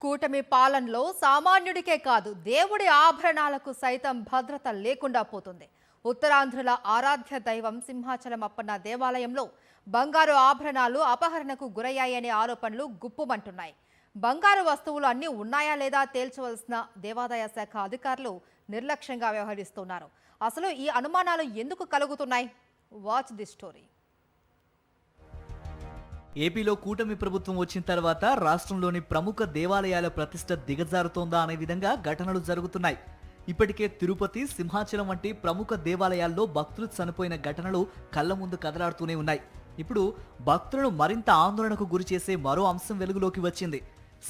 కూటమి పాలనలో సామాన్యుడికే కాదు దేవుడి ఆభరణాలకు సైతం భద్రత లేకుండా పోతుంది. ఉత్తరాంధ్రుల ఆరాధ్య దైవం సింహాచలం అప్పన్న దేవాలయంలో బంగారు ఆభరణాలు అపహరణకు గురయ్యాయనే ఆరోపణలు గుప్పుమంటున్నాయి. బంగారు వస్తువులు అన్నీ ఉన్నాయా లేదా తేల్చవలసిన దేవాదాయ శాఖ అధికారులు నిర్లక్ష్యంగా వ్యవహరిస్తున్నారు. అసలు ఈ అనుమానాలు ఎందుకు కలుగుతున్నాయి? Watch the story. ఏపీలో కూటమి ప్రభుత్వం వచ్చిన తర్వాత రాష్ట్రంలోని ప్రముఖ దేవాలయాల ప్రతిష్ట దిగజారుతోందా అనే విధంగా ఘటనలు జరుగుతున్నాయి. ఇప్పటికే తిరుపతి, సింహాచలం వంటి ప్రముఖ దేవాలయాల్లో భక్తులు చనిపోయిన ఘటనలు కళ్ల ముందు కదలాడుతూనే ఉన్నాయి. ఇప్పుడు భక్తులను మరింత ఆందోళనకు గురిచేసే మరో అంశం వెలుగులోకి వచ్చింది.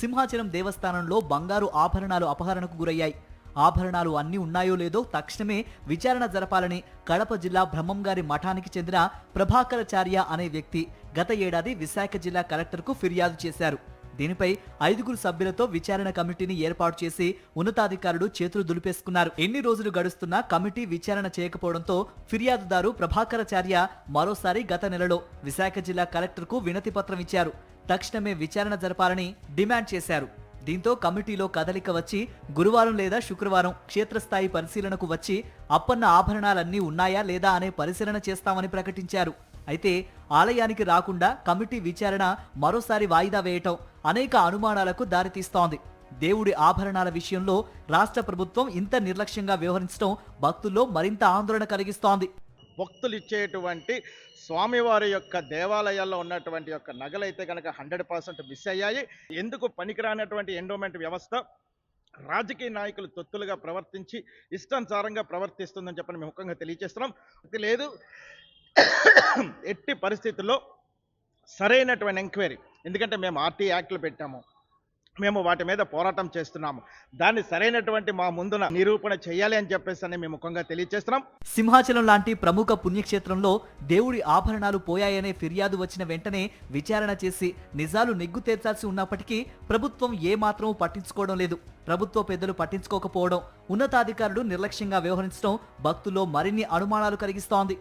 సింహాచలం దేవస్థానంలో బంగారు ఆభరణాలు అపహరణకు గురయ్యాయి. ఆభరణాలు అన్నీ ఉన్నాయో లేదో తక్షణమే విచారణ జరపాలని కడప జిల్లా బ్రహ్మంగారి మఠానికి చెందిన ప్రభాకరాచార్య అనే వ్యక్తి గత ఏడాది విశాఖ జిల్లా కలెక్టర్కు ఫిర్యాదు చేశారు. దీనిపై 5 సభ్యులతో విచారణ కమిటీని ఏర్పాటు చేసి ఉన్నతాధికారులు చేతులు దులిపేసుకున్నారు. ఎన్ని రోజులు గడుస్తున్నా కమిటీ విచారణ చేయకపోవడంతో ఫిర్యాదుదారు ప్రభాకరాచార్య మరోసారి గత నెలలో విశాఖ జిల్లా కలెక్టర్కు వినతి పత్రం ఇచ్చారు. తక్షణమే విచారణ జరపాలని డిమాండ్ చేశారు. దీంతో కమిటీలో కదలిక వచ్చి గురువారం లేదా శుక్రవారం క్షేత్రస్థాయి పరిశీలనకు వచ్చి అప్పన్న ఆభరణాలన్నీ ఉన్నాయా లేదా అనే పరిశీలన చేస్తామని ప్రకటించారు. అయితే ఆలయానికి రాకుండా కమిటీ విచారణ మరోసారి వాయిదా వేయటం అనేక అనుమానాలకు దారితీస్తోంది. దేవుడి ఆభరణాల విషయంలో రాష్ట్ర ప్రభుత్వం ఇంత నిర్లక్ష్యంగా వ్యవహరించడం భక్తుల్లో మరింత ఆందోళన కలిగిస్తోంది. భక్తులు ఇచ్చేటువంటి స్వామివారి యొక్క దేవాలయాల్లో ఉన్నటువంటి యొక్క నగలైతే కనుక 100% మిస్ అయ్యాయి. ఎందుకు పనికిరానటువంటి ఎండోమెంట్ వ్యవస్థ రాజకీయ నాయకులు తొత్తులుగా ప్రవర్తించి ఇష్టానుసారంగా ప్రవర్తిస్తుందని చెప్పని మేము ముఖ్యంగా తెలియజేస్తున్నాం. లేదు, ఎట్టి పరిస్థితుల్లో సరైనటువంటి ఎంక్వైరీ, ఎందుకంటే మేము ఆర్టీ యాక్ట్లు పెట్టాము, మేము వాటి మీద పోరాటం చేస్తున్నాము, దాన్ని సరైనటువంటి మా ముందున నిరూపణ చేయాలి అని చెప్పేసి మేము ముఖ్యంగా తెలియజేస్తున్నాం. సింహాచలం లాంటి ప్రముఖ పుణ్యక్షేత్రంలో దేవుడి ఆభరణాలు పోయాయనే ఫిర్యాదు వచ్చిన వెంటనే విచారణ చేసి నిజాలు నిగ్గు తేల్చాల్సి ఉన్నప్పటికీ ప్రభుత్వం ఏమాత్రం పట్టించుకోవడం లేదు. ప్రభుత్వ పెద్దలు పట్టించుకోకపోవడం, ఉన్నతాధికారులు నిర్లక్ష్యంగా వ్యవహరించడం భక్తుల్లో మరిన్ని అనుమానాలు కలిగిస్తోంది.